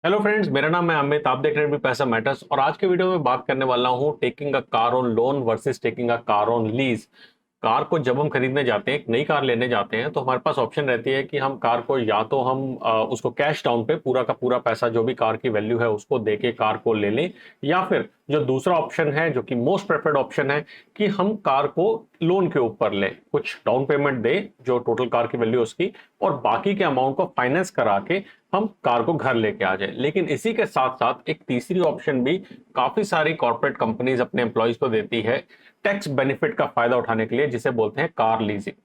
Hello friends, मेरा नाम है अमित। आप देख रहे हैं पैसा मैटर्स और आज के वीडियो में बात करने वाला हूं taking a car on loan versus taking a car on lease. Car को जब हम खरीदने जाते हैं, एक नई कार लेने जाते हैं, तो हमारे पास ऑप्शन रहती है कि हम कार को या तो हम उसको कैश डाउन पे पूरा का पूरा पैसा जो भी कार की वैल्यू है उसको देके कार को ले लें, या फिर जो दूसरा ऑप्शन है जो कि मोस्ट प्रेफर्ड ऑप्शन है कि हम कार को लोन के ऊपर लें, कुछ डाउन पेमेंट दे जो टोटल कार की वैल्यू उसकी, और बाकी के अमाउंट को फाइनेंस करा के हम कार को घर लेके आ जाए। लेकिन इसी के साथ साथ एक तीसरी ऑप्शन भी काफी सारी कॉर्पोरेट कंपनीज अपने एम्प्लॉयज को देती है टैक्स बेनिफिट का फायदा उठाने के लिए, जिसे बोलते हैं कार लीजिंग।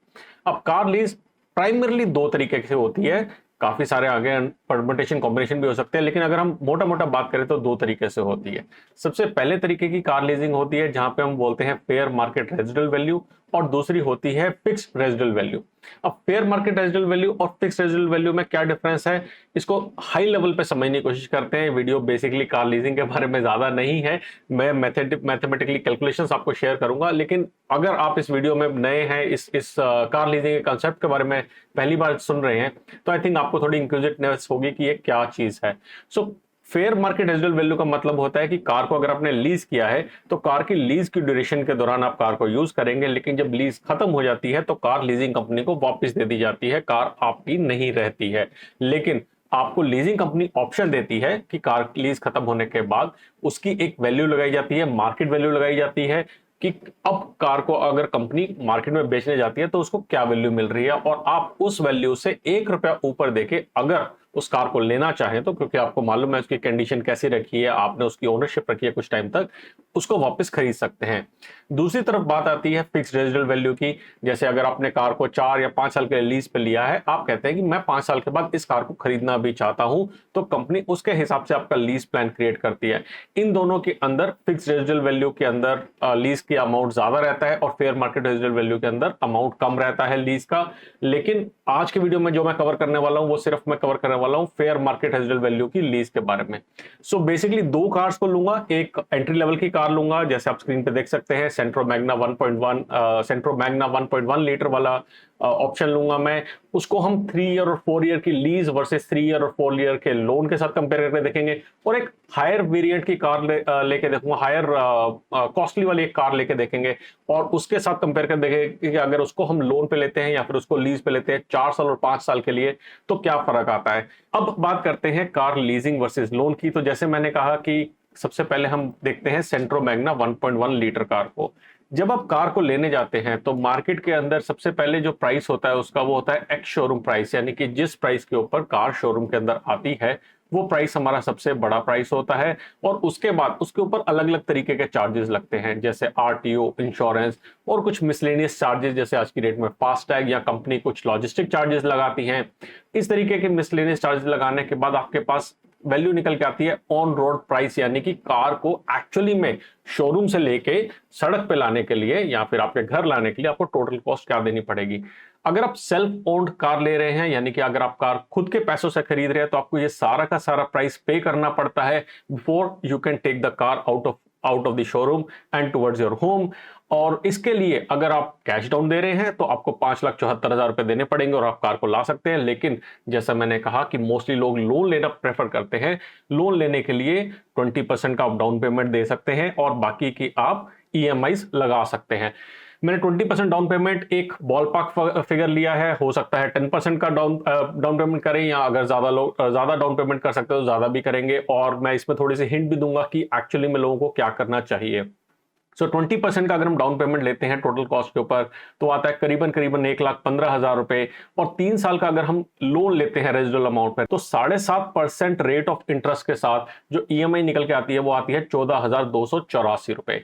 अब कार लीज प्राइमरली दो तरीके से होती है, काफी सारे आगे परमुटेशन कॉम्बिनेशन भी हो सकते हैं, लेकिन अगर हम मोटा मोटा बात करें तो दो तरीके से होती है। सबसे पहले तरीके की कार लीजिंग होती है जहां पे हम बोलते हैं फेयर मार्केट रेजिडुअल वैल्यू, और दूसरी होती है फिक्स्ड रेजिडुअल वैल्यू। अब फेयर मार्केट रेजिडुअल वैल्यू और फिक्स्ड रेजिडुअल वैल्यू में क्या डिफरेंस है, इसको हाई लेवल पे समझने की कोशिश करते हैं। वीडियो बेसिकली कार लीजिंग के बारे में ज्यादा नहीं है, मैं मैथमेटिकली कैलकुलेशंस आपको शेयर करूंगा, लेकिन अगर आप इस वीडियो में नए हैं, इस कार लीजिंग के कंसेप्ट के बारे में पहली बार सुन रहे हैं, तो आई थिंक आपको थोड़ी इंक्विजिटिवनेस होगी कि ये क्या चीज है। So fair market residual value का मतलब होता है कि कार को अगर आपने लीज किया है तो कार की लीज की ड्यूरेशन के दौरान आप कार को यूज करेंगे, लेकिन जब लीज खत्म हो जाती है तो कार लीजिंग कंपनी को वापस दे दी जाती है, कार आपकी नहीं रहती है। लेकिन आपको लीजिंग कंपनी ऑप्शन देती है कि कार लीज खत्म होने के बाद उसकी एक वैल्यू लगाई जाती है, मार्केट वैल्यू लगाई जाती है, कि अब कार को अगर कंपनी मार्केट में बेचने जाती है तो उसको क्या वैल्यू मिल रही है, और आप उस वैल्यू से 1 रुपया ऊपर देके अगर उस कार को लेना चाहें तो, क्योंकि आपको मालूम है उसकी कंडीशन कैसी रखी है, आपने उसकी ओनरशिप रखी है कुछ टाइम तक, उसको वापस खरीद सकते हैं। दूसरी तरफ बात आती है फिक्स्ड रेजिडुअल वैल्यू की। जैसे अगर आपने कार को 4 या 5 साल के लीज पे लिया है, आप कहते हैं कि मैं 5 साल के बाद इस कार को खरीदना भी चाहता हूं, तो कंपनी उसके हिसाब से आपका लीज प्लान क्रिएट करती है। इन दोनों के अंदर फिक्स्ड रेजिडुअल वैल्यू के अंदर लीज की अमाउंट ज्यादा रहता है और फेयर मार्केट रेजिडुअल वैल्यू के अंदर अमाउंट कम रहता है लीज का। लेकिन आज के वीडियो में जो मैं कवर करने वाला हूं वो सिर्फ मैं कवर करने वाला हूं फेयर मार्केट रेजिडुअल वैल्यू की लीज के बारे में। सो बेसिकली दो कार्स को लूंगा, एक एंट्री लेवल की कार लूंगा जैसे आप स्क्रीन पे देख सकते हैं, सेंट्रो मैग्ना 1.1 लीटर वाला ऑप्शन लूंगा मैं। उसको हम 3 ईयर और 4 ईयर की लीज वर्सेस 3 ईयर और 4 ईयर के लोन के साथ कंपेयर करके देखेंगे, और एक हायर वेरिएंट की कार लेके देखूंगा, हायर कॉस्टली वाली एक कार लेके देखेंगे, और उसके साथ कंपेयर कर देखेंगे कि अगर उसको हम लोन पे लेते हैं या फिर उसको लीज पे लेते हैं 4 साल और 5 साल के लिए, तो क्या फर्क आता है। अब बात करते हैं कार लीजिंग वर्सेस लोन की। तो जैसे मैंने कहा कि सबसे पहले हम देखते हैं सेंट्रो मैग्ना 1.1 लीटर कार को। जब आप कार को लेने जाते हैं तो मार्केट के अंदर सबसे पहले जो प्राइस होता है उसका वो होता है एक्स शोरूम प्राइस, यानी कि जिस प्राइस के ऊपर कार शोरूम के अंदर आती है वो प्राइस हमारा सबसे बड़ा प्राइस होता है। और उसके बाद उसके ऊपर अलग अलग तरीके के चार्जेस लगते हैं, जैसे आरटीओ, इंश्योरेंस और कुछ मिसलेनियस चार्जेस, जैसे आज की डेट में फास्टैग या कंपनी कुछ लॉजिस्टिक चार्जेस लगाती हैं। इस तरीके के मिसलेनियस चार्जेस लगाने के बाद आपके पास वैल्यू निकल के आती है ऑन रोड प्राइस, यानी कि कार को एक्चुअली में शोरूम से लेके सड़क पे लाने के लिए या फिर आपके घर लाने के लिए आपको टोटल कॉस्ट क्या देनी पड़ेगी। अगर आप सेल्फ ओन्ड कार ले रहे हैं, यानी कि अगर आप कार खुद के पैसों से खरीद रहे हैं, तो आपको ये सारा का सारा प्राइस पे करना पड़ता है before you can take the car out of the showroom and towards your home. और इसके लिए अगर आप कैश डाउन दे रहे हैं तो आपको 5,74,000 रुपए देने पड़ेंगे और आप कार को ला सकते हैं। लेकिन जैसा मैंने कहा कि मोस्टली लोग लोन लेना प्रेफर करते हैं, लोन लेने के लिए 20% का आप डाउन पेमेंट दे सकते हैं और बाकी की आप ईएमआईज लगा सकते हैं। मैंने 20% डाउन पेमेंट एक बॉल पार्क फिगर लिया है, हो सकता है 10% का डाउन पेमेंट करें, या अगर ज्यादा डाउन पेमेंट कर सकते हो तो ज्यादा भी करेंगे। और मैं इसमें थोड़ी सी हिंट भी दूंगा कि एक्चुअली में लोगों को क्या करना चाहिए। सो 20% का अगर हम डाउन पेमेंट लेते हैं टोटल कॉस्ट के ऊपर तो आता है करीबन करीबन 1,15,000 रुपए, और 3 साल का अगर हम लोन लेते हैं रेजिडुअल अमाउंट पे तो 7.5% रेट ऑफ इंटरेस्ट के साथ जो ईएमआई निकल के आती है वो आती है 14,284 रुपए।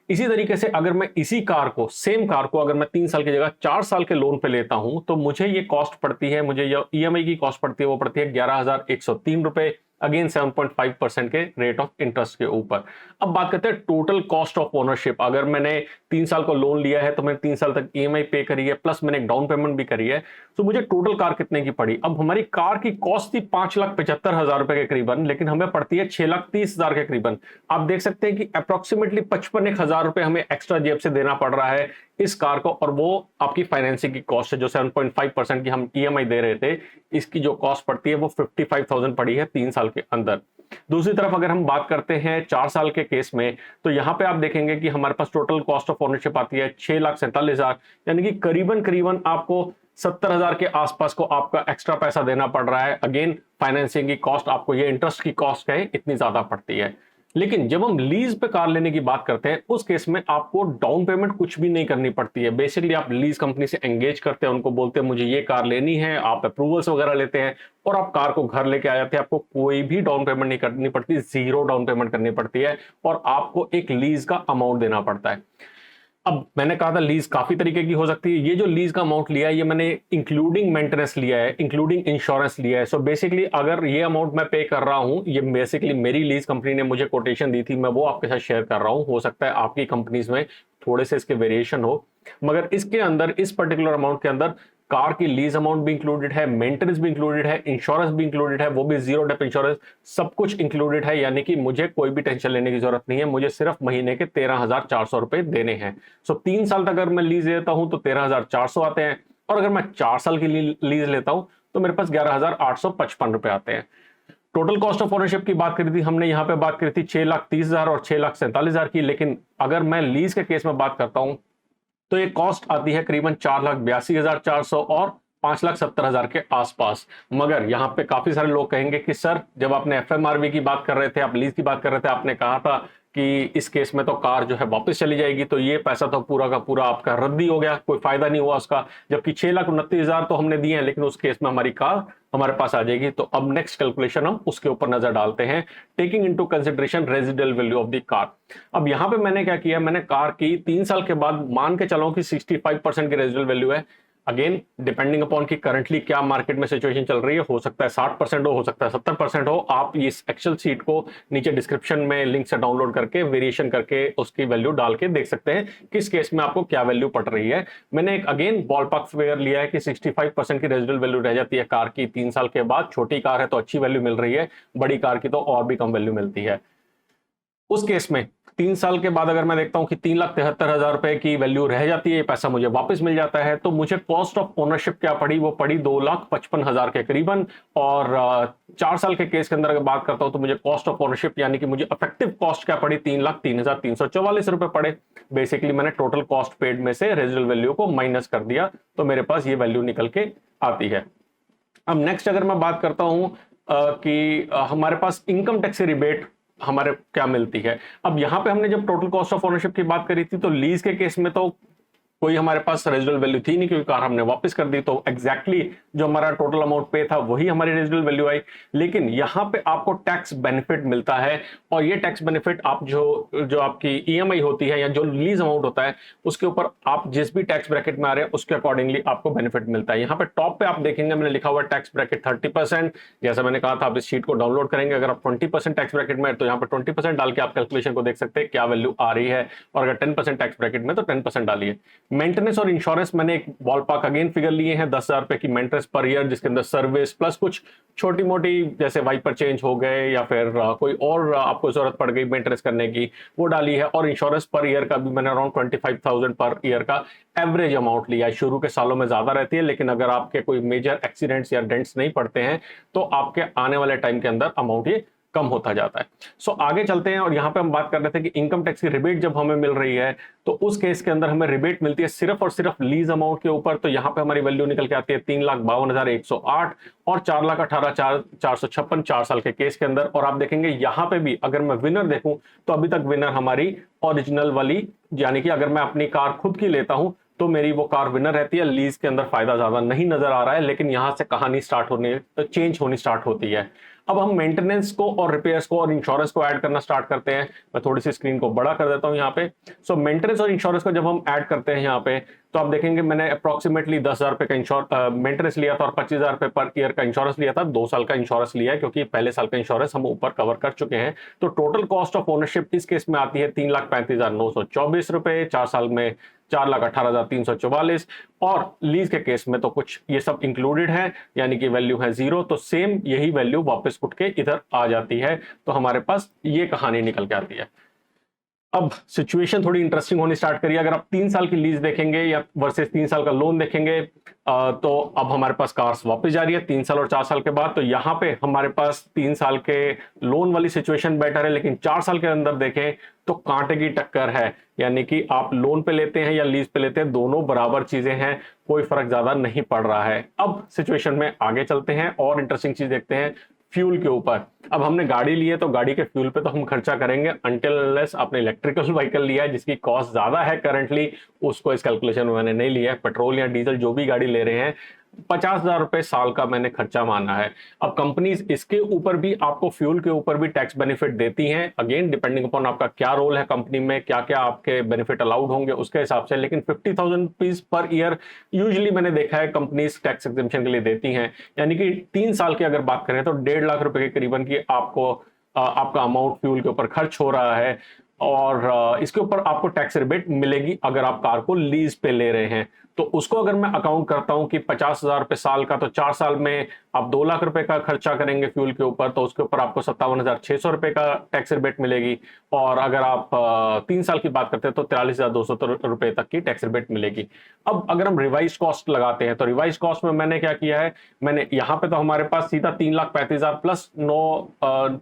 इसी तरीके से अगर मैं इसी कार को, सेम कार को अगर मैं 3 साल की जगह 4 साल के लोन पे लेता हूं तो मुझे ये कॉस्ट पड़ती है, मुझे ये ईएमआई की कॉस्ट पड़ती है, वो पड़ती है 11,103 रुपए, अगेन 7.5% के रेट ऑफ इंटरेस्ट के ऊपर। अब बात करते हैं टोटल कॉस्ट ऑफ ओनरशिप। अगर मैंने 3 साल को लोन लिया है तो मैंने 3 साल तक ईएमआई पे करी है, प्लस मैंने एक डाउन पेमेंट भी करी है, तो मुझे टोटल कार कितने की पड़ी। अब हमारी कार की कॉस्ट थी 5,75,000 रुपए के करीबन, लेकिन हमें पड़ती है 6,30,000 के करीबन। आप देख सकते हैं कि अप्रोक्सीमेटली 55,000 रुपए हमें एक्स्ट्रा जेब से देना पड़ रहा है इस कार को, और वो आपकी फाइनेंसिंग की कॉस्ट है जो 7.5% की हम ईएमआई दे रहे थे, इसकी जो कॉस्ट पड़ती है वो 55,000 पड़ी है 3 साल के अंदर। दूसरी तरफ अगर हम बात करते हैं 4 साल के केस में, तो यहां पे आप देखेंगे कि हमारे पास टोटल कॉस्ट ऑफ ओनरशिप आती है 6,47,000, यानी कि करीबन करीबन आपको 70,000 के आसपास को आपका एक्स्ट्रा पैसा देना पड़ रहा है। अगेन फाइनेंसिंग की कॉस्ट, आपको ये इंटरेस्ट की कॉस्ट है इतनी ज्यादा पड़ती है। लेकिन जब हम लीज पे कार लेने की बात करते हैं, उस केस में आपको डाउन पेमेंट कुछ भी नहीं करनी पड़ती है। बेसिकली आप लीज कंपनी से एंगेज करते हैं, उनको बोलते हैं मुझे ये कार लेनी है, आप अप्रूवल्स वगैरह लेते हैं और आप कार को घर लेके आ जाते हैं। आपको कोई भी डाउन पेमेंट नहीं करनी पड़ती, जीरो डाउन पेमेंट करनी पड़ती है और आपको एक लीज का अमाउंट देना पड़ता है। अब मैंने कहा था लीज काफी तरीके की हो सकती है। ये जो लीज का अमाउंट लिया है ये मैंने इंक्लूडिंग मेंटेनेंस लिया है, इंक्लूडिंग इंश्योरेंस लिया है। सो बेसिकली अगर ये अमाउंट मैं पे कर रहा हूं, ये बेसिकली मेरी लीज कंपनी ने मुझे कोटेशन दी थी, मैं वो आपके साथ शेयर कर रहा हूं। हो सकता है आपकी कंपनीज में थोड़े से इसके वेरिएशन हो, मगर इसके अंदर इस पर्टिकुलर अमाउंट के अंदर कार की लीज अमाउंट भी इंक्लूडेड है, मेंटेनेंस भी इंक्लूडेड है, इंश्योरेंस भी इंक्लूडेड है, वो भी जीरो डेप इंश्योरेंस, सब कुछ इंक्लूडेड है। यानी कि मुझे कोई भी टेंशन लेने की जरूरत नहीं है, मुझे सिर्फ महीने के 13,400 रुपए देने हैं। सो 3 साल तक अगर मैं लीज लेता हूं तो 13,400 आते हैं, और अगर मैं 4 साल की लीज लेता हूं तो मेरे पास 11,855 रुपए आते हैं। टोटल कॉस्ट ऑफ ओनरशिप की बात करी थी हमने, यहां पे बात करी थी 6,30,000 और 6,47,000 की। लेकिन अगर मैं लीज के केस में बात करता हूं तो ये कॉस्ट आती है करीबन 4,82,400 और 5,70,000 के आसपास। मगर यहाँ पे काफी सारे लोग कहेंगे कि सर जब आपने एफएमआरवी की बात कर रहे थे, आप लीज की बात कर रहे थे, आपने कहा था कि इस केस में तो कार जो है वापस चली जाएगी, तो ये पैसा तो पूरा का पूरा आपका रद्द ही हो गया, कोई फायदा नहीं हुआ उसका। जबकि 6,29,000 तो हमने दिए हैं, लेकिन उस केस में हमारी कार हमारे पास आ जाएगी। तो अब नेक्स्ट कैलकुलेशन हम उसके ऊपर नजर डालते हैं, taking into consideration residual value of the car. अब यहां पे मैंने क्या किया, मैंने कार की 3 साल के बाद मान के चलो कि 65% की रेजिडुअल वैल्यू है। अगेन डिपेंडिंग अपॉन कि करंटली क्या मार्केट में सिचुएशन चल रही है, हो सकता है 60% हो सकता है 70% हो। आप इस एक्सेल शीट को नीचे डिस्क्रिप्शन में लिंक से डाउनलोड करके वेरिएशन करके उसकी वैल्यू डाल के देख सकते हैं किस केस में आपको क्या वैल्यू पड़ रही है। मैंने एक अगेन बॉलपार्क फिगर लिया है कि 65% की रेजिडुअल वैल्यू रह जाती है कार की 3 साल के बाद। छोटी कार है तो अच्छी वैल्यू मिल रही है, बड़ी कार की तो और भी कम वैल्यू मिलती है। उस केस में 3 साल के बाद अगर मैं देखता हूं कि 3,73,000 रुपए की वैल्यू रह जाती है, पैसा मुझे वापस मिल जाता है, तो मुझे कॉस्ट ऑफ ओनरशिप क्या पड़ी, वो पड़ी 2,55,000 के करीबन। और 4 साल के केस के अंदर अगर बात करता हूं तो मुझे कॉस्ट ऑफ ओनरशिप यानी कि मुझे इफेक्टिव कॉस्ट क्या पड़ी, 3,03,344 रुपए पड़े। बेसिकली मैंने टोटल कॉस्ट पेड में से रेजिडुअल वैल्यू को माइनस कर दिया, तो मेरे पास ये वैल्यू निकल के आती है। अब नेक्स्ट अगर मैं बात करता हूं कि हमारे पास इनकम टैक्स रिबेट हमारे क्या मिलती है। अब यहां पे हमने जब टोटल कॉस्ट ऑफ ओनरशिप की बात करी थी, तो लीज के केस में तो कोई हमारे पास रेजिडुअल वैल्यू थी नहीं, क्योंकि कार हमने वापस कर दी, तो एग्जैक्टली जो हमारा टोटल अमाउंट पे था वही हमारी रेजिडुअल वैल्यू आई। लेकिन यहां पे आपको टैक्स बेनिफिट मिलता है, और ये टैक्स बेनिफिट आप जो आपकी ईएमआई होती है या जो लीज अमाउंट होता है उसके ऊपर आप जिस भी टैक्स ब्रैकेट में आ रहे हैं उसके अकॉर्डिंगली आपको बेनिफिट मिलता है। यहाँ पे टॉप पे आप देखेंगे मैंने लिखा हुआ टैक्स ब्रैकेट 30%। जैसा मैंने कहा था आप इस शीट को डाउनलोड करेंगे, अगर आप 20% टैक्स ब्रैकेट में तो यहाँ पे 20% डाल के आप कैलकुलेशन को देख सकते हैं क्या वैल्यू आ रही है, और अगर 10% टैक्स ब्रैकेट में तो 10% डालिए। मेंटेनेंस और इंश्योरेंस मैंने एक बॉलपार्क अगेन फिगर लिए हैं 10,000 रुपए की मेंटेनेंस पर ईयर, जिसके अंदर सर्विस प्लस कुछ छोटी मोटी जैसे वाइपर चेंज हो गए या फिर कोई और आपको जरूरत पड़ गई मेंटेनेंस करने की, वो डाली है। और इंश्योरेंस पर ईयर का भी मैंने अराउंड 25,000 पर ईयर का एवरेज अमाउंट लिया है। शुरू के सालों में ज्यादा रहती है, लेकिन अगर आपके कोई मेजर एक्सीडेंट्स या डेंट्स नहीं पड़ते हैं तो आपके आने वाले टाइम के अंदर अमाउंट ये कम होता जाता है। सो आगे चलते हैं, और यहां पे हम बात कर रहे थे कि इनकम टैक्स की रिबेट जब हमें मिल रही है तो उस केस के अंदर हमें रिबेट मिलती है सिर्फ और सिर्फ लीज अमाउंट के ऊपर। तो यहां पे हमारी वैल्यू निकल के आती है 3,52,108 और 4,18,456 4 साल के केस के अंदर। और आप देखेंगे यहां पे भी अगर मैं विनर देखूं तो अभी तक विनर हमारी ओरिजिनल वाली, यानी कि अगर मैं अपनी कार खुद की लेता हूं तो मेरी वो कार विनर रहती है। लीज के अंदर फायदा ज्यादा नहीं नजर आ रहा है, लेकिन यहां से कहानी स्टार्ट होने चेंज होनी स्टार्ट होती है। अब हम मेंटेनेंस को और रिपेयर्स को और इंश्योरेंस को ऐड करना स्टार्ट करते हैं। मैं थोड़ी सी स्क्रीन को बड़ा कर देता हूं यहाँ पे। सो मेंटेनेंस और इंश्योरेंस को जब हम ऐड करते हैं यहाँ पे, तो आप देखेंगे मैंने अप्रोक्सीमेटली 10,000 रुपए का मेंटेनेंस लिया था और 25,000 रुपए पर ईयर का इंश्योरेंस लिया था। 2 साल का इंश्योरेंस लिया है क्योंकि पहले साल का इंश्योरेंस हम ऊपर कवर कर चुके हैं। तो टोटल कॉस्ट ऑफ ओनरशिप इस केस में आती है 3,35,924 रुपए, 4 साल में 4,18,344। और लीज के केस में तो कुछ ये सब इंक्लूडेड है, यानी कि वैल्यू है 0, तो सेम यही वैल्यू वापस उठ के इधर आ जाती है। तो हमारे पास ये कहानी निकल के आती है। अब सिचुएशन थोड़ी इंटरेस्टिंग होनी स्टार्ट करिए। अगर आप 3 साल की लीज देखेंगे या वर्सेस 3 साल का लोन देखेंगे, तो अब हमारे पास कार्स वापस जा रही है 3 साल और 4 साल के बाद। तो यहां पे हमारे पास 3 साल के लोन वाली सिचुएशन बेटर है, लेकिन 4 साल के अंदर देखें तो कांटे की टक्कर है। यानी कि आप लोन पे लेते हैं या लीज पे लेते हैं, दोनों बराबर चीजें हैं, कोई फर्क ज्यादा नहीं पड़ रहा है। अब सिचुएशन में आगे चलते हैं और इंटरेस्टिंग चीज देखते हैं फ्यूल के ऊपर। अब हमने गाड़ी ली है तो गाड़ी के फ्यूल पे तो हम खर्चा करेंगे अनटिल अनलेस आपने इलेक्ट्रिकल व्हीकल लिया है जिसकी कॉस्ट ज्यादा है करंटली, उसको इस कैलकुलेशन में मैंने नहीं लिया है। पेट्रोल या डीजल जो भी गाड़ी ले रहे हैं, 50,000 रुपए साल का मैंने खर्चा माना है। अब कंपनीज इसके ऊपर भी आपको फ्यूल के ऊपर भी टैक्स बेनिफिट देती हैं, अगेन डिपेंडिंग अपॉन आपका क्या रोल है कंपनी में, क्या क्या आपके बेनिफिट अलाउड होंगे उसके हिसाब से। लेकिन 50,000 रुपीज पर ईयर यूजुअली मैंने देखा है कंपनीज टैक्स एग्जेम्पशन के लिए देती हैं। यानी कि 3 साल की अगर बात करें तो 1.5 लाख रुपए के करीबन की आपको आपका अमाउंट फ्यूल के ऊपर खर्च हो रहा है, और इसके ऊपर आपको टैक्स रिबेट मिलेगी अगर आप कार को लीज पे ले रहे हैं। तो उसको अगर मैं अकाउंट करता हूं कि 50,000 रुपए साल का, तो 4 साल में आप 2 लाख रुपए का खर्चा करेंगे फ्यूल के ऊपर, तो उसके ऊपर आपको 57,600 रुपए का टैक्स रिबेट मिलेगी। और अगर आप 3 साल की बात करते हैं तो 43,200 रुपए तक की टैक्स रिबेट मिलेगी। अब अगर हम रिवाइज कॉस्ट लगाते हैं तो रिवाइज कॉस्ट में मैंने क्या किया है, मैंने यहां पे तो हमारे पास सीधा 3,35,000 प्लस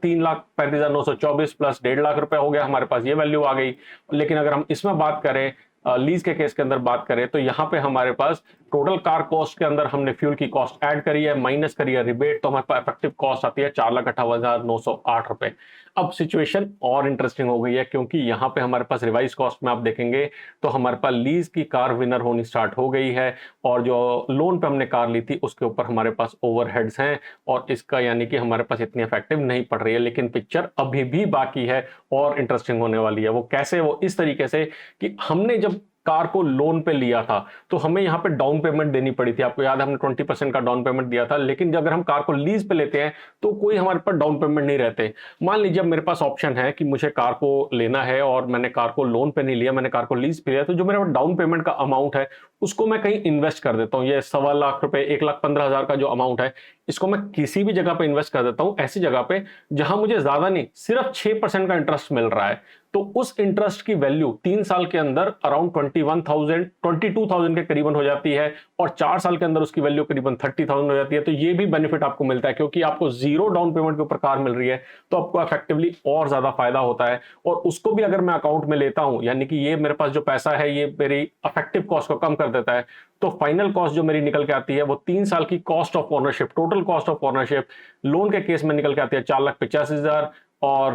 3,35,924 प्लस 1.5 लाख रुपए हो गया, हमारे पास ये वैल्यू आ गई। लेकिन अगर हम इसमें बात करें, लीज के केस के अंदर बात करें, तो यहां पे हमारे पास टोटल कार कॉस्ट के अंदर हमने फ्यूल की कॉस्ट ऐड करी है, माइनस करी है रिबेट, तो हमारे पास इफेक्टिव कॉस्ट आती है 4,58,908 रुपए। अब सिचुएशन और इंटरेस्टिंग हो गई है क्योंकि यहां पे हमारे पास रिवाइज कॉस्ट में आप देखेंगे तो हमारे पास लीज की कार विनर होनी स्टार्ट हो गई है, और जो लोन पे हमने कार ली थी उसके ऊपर हमारे पास ओवरहेड्स हैं, और इसका यानी कि हमारे पास इतनी इफेक्टिव नहीं पड़ रही है। लेकिन पिक्चर अभी भी बाकी है और इंटरेस्टिंग होने वाली है। वो कैसे? वो इस तरीके से कि हमने जब कार को लोन पे लिया था तो हमें यहां पे डाउन पेमेंट देनी पड़ी थी, आपको याद है हमने 20% का डाउन पेमेंट दिया था। लेकिन अगर हम कार को लीज पे लेते हैं तो कोई हमारे पास डाउन पेमेंट नहीं रहते। मान लीजिए अब मेरे पास ऑप्शन है कि मुझे कार को लेना है और मैंने कार को लोन पे नहीं लिया, मैंने कार को लीज पे लिया, तो जो मेरा डाउन पेमेंट का अमाउंट है उसको मैं कहीं इन्वेस्ट कर देता हूं। ये 1.25 लाख रुपए, 1,15,000 का जो अमाउंट है, इसको मैं किसी भी जगह पे इन्वेस्ट कर देता हूं, ऐसी जगह पे जहां मुझे ज्यादा नहीं, सिर्फ 6% का इंटरेस्ट मिल रहा है। तो उस इंटरेस्ट की वैल्यू 3 साल के अंदर अराउंड 22,000 के करीबन हो जाती है, और 4 साल के अंदर उसकी वैल्यू करीबन 30,000 हो जाती है। तो ये भी बेनिफिट आपको मिलता है क्योंकि आपको जीरो डाउन पेमेंट के ऊपर कार मिल रही है, तो आपको इफेक्टिवली और ज्यादा फायदा होता है। और उसको भी अगर मैं अकाउंट में लेता हूं, यानी कि ये मेरे पास जो पैसा है ये मेरी इफेक्टिव कॉस्ट को कम कर देता है, तो फाइनल कॉस्ट जो मेरी निकल के आती है वो 3 साल की cost of ownership, total cost of ownership loan के केस में निकल के आती है 4,85,000, और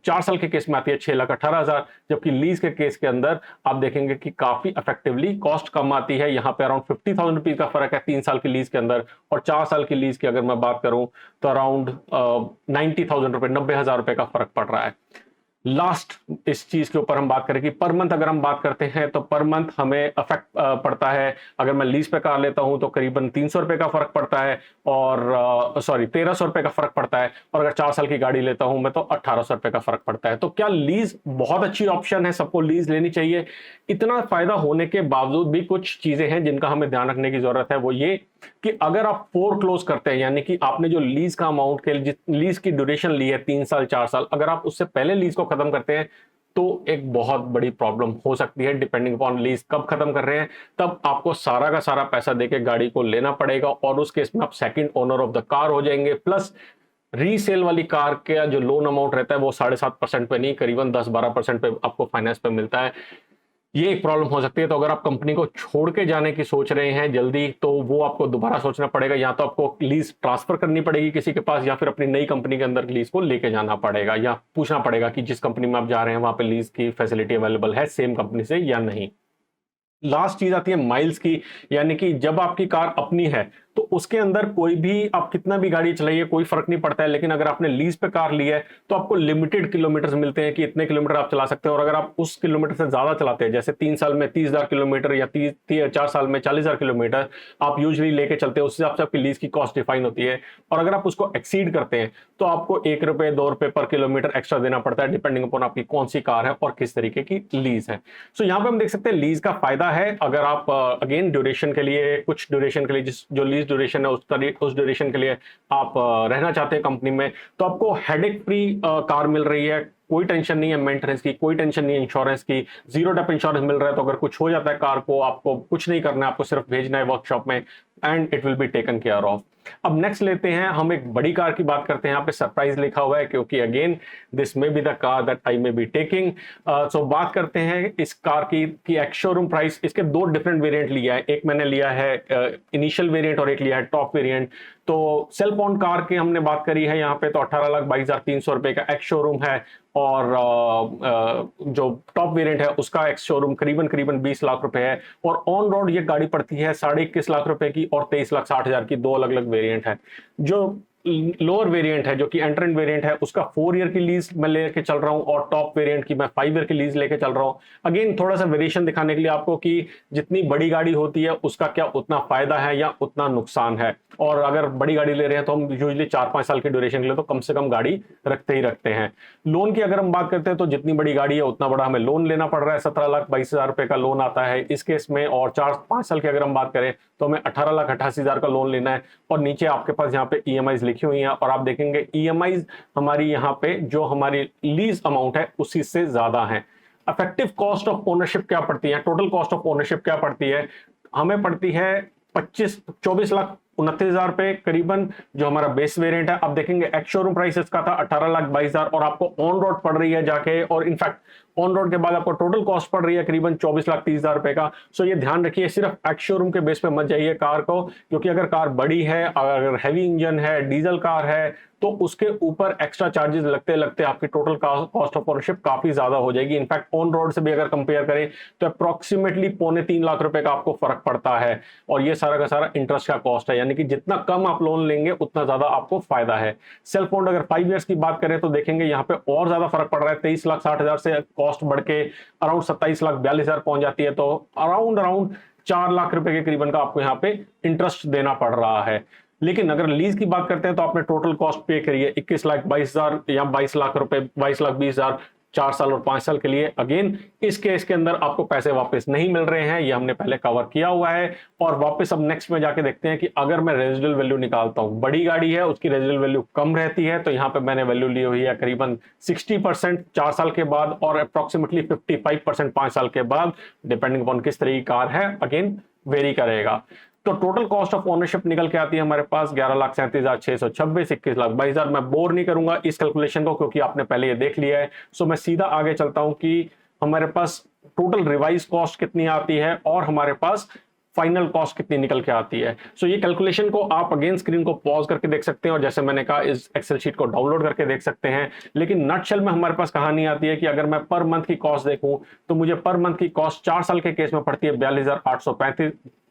4 साल के केस में आती है 6,18,000। जबकि लीज के केस के अंदर आप देखेंगे कि काफी इफेक्टिवली कॉस्ट कम आती है। यहां पे अराउंड 50,000 रुपीज का फर्क है 3 साल की लीज के अंदर, और 4 साल की लीज की अगर मैं बात करूं तो अराउंड 90,000 रुपए, 90,000 रुपए का फर्क पड़ रहा है। लास्ट इस चीज के ऊपर हम बात करें कि पर मंथ अगर हम बात करते हैं तो पर मंथ हमें इफेक्ट पड़ता है। अगर मैं लीज पे कार लेता हूं तो करीबन 300 रुपए का फर्क पड़ता है, और सॉरी 1,300 रुपए का फर्क पड़ता है, और अगर 4 साल की गाड़ी लेता हूं मैं तो 1,800 रुपए का फर्क पड़ता है। तो क्या लीज बहुत अच्छी ऑप्शन है, सबको लीज लेनी चाहिए? इतना फायदा होने के बावजूद भी कुछ चीजें हैं जिनका हमें ध्यान रखने की जरूरत है। वो ये कि अगर आप फोर क्लोज करते हैं, यानी कि आपने जो लीज का अमाउंट के लीज की ड्यूरेशन ली है 3 साल 4 साल, अगर आप उससे पहले लीज को खत्म करते हैं तो एक बहुत बड़ी प्रॉब्लम हो सकती है। डिपेंडिंग अपॉन लीज कब खत्म कर रहे हैं, तब आपको सारा का सारा पैसा देके गाड़ी को लेना पड़ेगा, और उस केस में आप second owner of the car हो जाएंगे। प्लस रीसेल वाली कार का जो लोन अमाउंट रहता है वो 7.5% पे नहीं, करीबन 10-12% पे आपको फाइनेंस पे मिलता है। ये एक प्रॉब्लम हो सकती है। तो अगर आप कंपनी को छोड़ के जाने की सोच रहे हैं जल्दी, तो वो आपको दोबारा सोचना पड़ेगा, या तो आपको लीज ट्रांसफर करनी पड़ेगी किसी के पास, या फिर अपनी नई कंपनी के अंदर लीज को लेके जाना पड़ेगा, या पूछना पड़ेगा कि जिस कंपनी में आप जा रहे हैं वहां पे लीज की फैसिलिटी अवेलेबल है सेम कंपनी से या नहीं। लास्ट चीज आती है माइल्स की, यानी कि जब आपकी कार अपनी है तो उसके अंदर कोई भी आप कितना भी गाड़ी चलाइए कोई फर्क नहीं पड़ता है। लेकिन अगर आपने लीज पे कार ली है तो आपको लिमिटेड किलोमीटर मिलते हैं कि इतने किलोमीटर आप चला सकते हैं, और अगर आप उस किलोमीटर से ज्यादा चलाते हैं, जैसे 3 साल में 30,000 किलोमीटर या 4 साल में 40,000 किलोमीटर आप यूजली लेके चलते हैं, उस हिसाब से आपकी लीज की कॉस्ट डिफाइन होती है। और अगर आप उसको एक्सीड करते हैं तो आपको 1 रुपए 2 रुपए पर किलोमीटर एक्स्ट्रा देना पड़ता है, डिपेंडिंग अपॉन आपकी कौन सी कार है और किस तरीके की लीज है। सो यहाँ पे हम देख सकते हैं लीज का फायदा है। अगर आप अगेन ड्यूरेशन के लिए, कुछ ड्यूरेशन के लिए, जिस जो लीज ड्यूरेशन है उस ड्यूरेशन के लिए आप रहना चाहते हैं कंपनी में, तो आपको हेडेक फ्री कार मिल रही है, कोई टेंशन नहीं है मेंटेनेंस की, कोई टेंशन नहीं है इंश्योरेंस की, जीरो डेप इंश्योरेंस मिल रहा है, तो अगर कुछ हो जाता है कार को, आपको कुछ नहीं करना है, आपको सिर्फ भेजना है वर्कशॉप में and it will be taken care of. अब नेक्स्ट लेते हैं, हम एक बड़ी कार की बात करते हैं। यहाँ पे सरप्राइज लिखा हुआ है क्योंकि again this may be the car that I may be taking. So बात करते हैं इस कार की एक्स शोरूम प्राइस। इसके दो डिफरेंट वेरिएंट लिया है, एक मैंने लिया है इनिशियल वेरिएंट और एक लिया है टॉप वेरिएंट। तो सेल्फ ओन कार की हमने बात करी है यहाँ पे, तो 18,22,300 रुपए का एक्स शोरूम है, और जो टॉप वेरिएंट है उसका एक्स शोरूम करीबन 20 लाख रुपए है, और ऑन रोड ये गाड़ी पड़ती है 21.5 लाख रुपए की और 23,60,000 की, दो अलग अलग वेरिएंट है। जो लोअर वेरिएंट है जो कि एंट्रेंट वेरिएंट है उसका 4 ईयर की लीज मैं लेके चल रहा हूं, और टॉप वेरिएंट की मैं 5 ईयर की लीज लेके चल रहा हूं। अगेन थोड़ा सा वेरिएशन दिखाने के लिए आपको कि जितनी बड़ी गाड़ी होती है उसका क्या उतना फायदा है या उतना नुकसान है, और अगर बड़ी गाड़ी ले रहे हैं तो हम यूजुअली 4-5 साल के ड्यूरेशन के लिए तो कम से कम गाड़ी रखते ही रखते हैं। लोन की अगर हम बात करते हैं तो जितनी बड़ी गाड़ी है उतना बड़ा हमें लोन लेना पड़ रहा है, 17,22,000 रुपए का लोन आता है इस केस में, और 4-5 साल की अगर हम बात करें तो हमें 18,88,000 का लोन लेना है। और नीचे आपके पास यहाँ पे ईएमआईज लिखी हुई हैं, और आप देखेंगे ईएमआईज हमारी यहाँ पे जो हमारी लीज अमाउंट है उसी से ज्यादा है। इफेक्टिव कॉस्ट ऑफ ओनरशिप क्या पड़ती है, टोटल कॉस्ट ऑफ ओनरशिप क्या पड़ती है, हमें पड़ती है 24,29,000 रुपए करीबन, जो हमारा बेस वेरिएंट है। अब देखेंगे एक्स शोरूम प्राइस इसका था 18,22,000 और आपको ऑन रोड पड़ रही है जाके, और इनफैक्ट ऑन रोड के बाद आपको टोटल कॉस्ट पड़ रही है करीबन 24,30,000 रुपए का। सो ये ध्यान रखिए, सिर्फ एक्स शोरूम के बेस पे मत जाइए कार को, क्योंकि अगर कार बड़ी है, अगर हैवी इंजन है, डीजल कार है, तो उसके ऊपर एक्स्ट्रा चार्जेस लगते लगते आपकी टोटल कॉस्ट ऑफ ओनरशिप काफी ज्यादा हो जाएगी। इनफैक्ट ऑन रोड से भी अगर कंपेयर करें तो अप्रोक्सीमेटली 2.25 लाख रुपए का आपको फर्क पड़ता है, और ये सारा का सारा इंटरेस्ट का कॉस्ट है, यानी कि जितना कम आप लोन लेंगे उतना ज्यादा आपको फायदा है। सेल्फ ओन्ड अगर 5 इयर्स की बात करें तो देखेंगे यहाँ पे और ज्यादा फर्क पड़ रहा है, 23,60,000 से कॉस्ट बढ़ के अराउंड 27,42,000 पहुंच जाती है, तो अराउंड 4 लाख रुपए के करीबन का आपको यहाँ पे इंटरेस्ट देना पड़ रहा है। लेकिन अगर लीज की बात करते हैं तो आपने टोटल कॉस्ट पे करी है 21,22,000 या 22 लाख रुपए, 22,20,000 4 साल और 5 साल के लिए। अगेन इस केस के अंदर आपको पैसे वापस नहीं मिल रहे हैं, ये हमने पहले कवर किया हुआ है। और वापस अब नेक्स्ट में जाके देखते हैं कि अगर मैं रेजिडुअल वैल्यू निकालता हूं, बड़ी गाड़ी है उसकी रेजिडुअल वैल्यू कम रहती है, तो यहाँ पे मैंने वैल्यू ली हुई है करीबन 60% 4 साल के बाद, और अप्रोक्सीमेटली 55% 5 साल के बाद, डिपेंडिंग अपॉन किस तरह की कार है, अगेन वेरी करेगा। तो टोटल कॉस्ट ऑफ ओनरशिप निकल के आती है हमारे पास 11,37,626, 21,22,000। मैं बोर नहीं करूंगा इस कैलकुलेशन को क्योंकि आपने पहले ये देख लिया है। सो मैं सीधा आगे चलता हूं कि हमारे पास टोटल रिवाइज कॉस्ट कितनी आती है और हमारे पास फाइनल कॉस्ट कितनी निकल के आती है। सो ये कैलकुलेशन को आप अगेन स्क्रीन को पॉज करके देख सकते हैं, और जैसे मैंने कहा इस एक्सेल शीट को डाउनलोड करके देख सकते हैं। लेकिन नटशेल में हमारे पास कहानी आती है कि अगर मैं पर मंथ की कॉस्ट देखूं तो मुझे पर मंथ की कॉस्ट 4 साल के केस में पड़ती है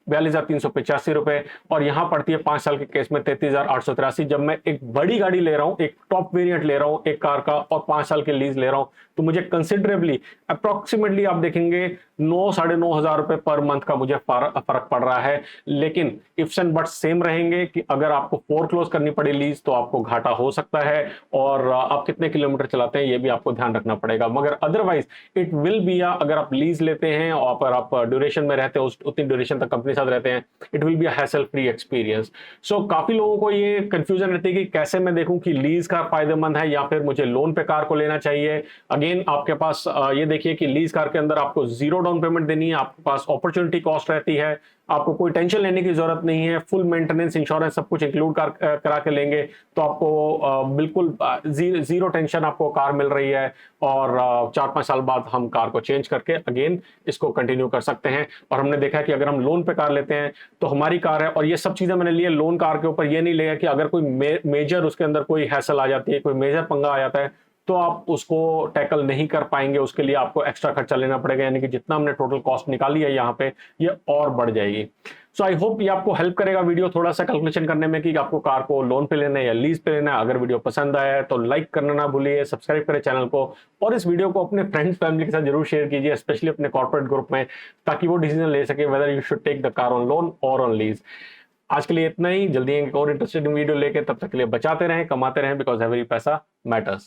42,385 रुपए, और यहां पड़ती है 5 साल के केस में 33,883। जब मैं एक बड़ी गाड़ी ले रहा हूं, एक टॉप वेरिएंट ले रहा हूं एक कार का, और 5 साल की लीज ले रहा हूं, तो मुझे कंसिडरेबली अप्रोक्सीमेटली आप देखेंगे 9-9,500 रुपए पर मंथ का मुझे फर्क पड़ रहा है। लेकिन इफ्स एंड बट्स सेम रहेंगे कि अगर आपको फोरक्लोज करनी पड़े लीज तो आपको घाटा हो सकता है, और आप कितने किलोमीटर चलाते हैं ये भी आपको ध्यान रखना पड़ेगा। मगर अदरवाइज इट विल बी अगर आप लीज लेते हैं और अगर आप ड्यूरेशन में रहते हैं, उतनी ड्यूरेशन तक कंपनी साथ रहते हैं, it will be a hassle free experience. So काफी लोगों को ये कंफ्यूजन रहती है कि कैसे मैं देखूं कि लीज कार फायदेमंद है या फिर मुझे लोन पे कार को लेना चाहिए। अगेन आपके पास ये देखिए कि लीज कार के अंदर आपको 0 डाउन पेमेंट देनी है, आपके पास अपॉर्चुनिटी कॉस्ट रहती है, आपको कोई टेंशन लेने की जरूरत नहीं है, फुल मेंटेनेंस इंश्योरेंस सब कुछ इंक्लूड करा के लेंगे तो आपको बिल्कुल जीरो टेंशन आपको कार मिल रही है, और 4-5 साल बाद हम कार को चेंज करके अगेन इसको कंटिन्यू कर सकते हैं। और हमने देखा कि अगर हम लोन पे कार लेते हैं तो हमारी कार है, और ये सब चीजें मैंने ली है लोन कार के ऊपर, ये नहीं लिया कि अगर कोई मेजर उसके अंदर कोई हैसल आ जाती है, कोई मेजर पंगा आ जाता है तो आप उसको टैकल नहीं कर पाएंगे, उसके लिए आपको एक्स्ट्रा खर्चा लेना पड़ेगा, यानी कि जितना हमने टोटल कॉस्ट निकाली है यहाँ पे ये और बढ़ जाएगी। सो आई होप ये आपको हेल्प करेगा वीडियो थोड़ा सा कैलकुलेशन करने में कि आपको कार को लोन पे लेना है या लीज पे लेना है। अगर वीडियो पसंद आया है तो लाइक करना ना भूलिए, सब्सक्राइब करें चैनल को, और इस वीडियो को अपने फ्रेंड्स फैमिली के साथ जरूर शेयर कीजिए, स्पेशली अपने कॉर्पोरेट ग्रुप में, ताकि वो डिसीजन ले सके whether you should take the car on loan और ऑन लीज। आज के लिए इतना ही, जल्दी एक और इंटरेस्टिंग वीडियो लेके, तब तक के लिए बचाते रहें, कमाते रहें, बिकॉज एवरी पैसा मैटर्स।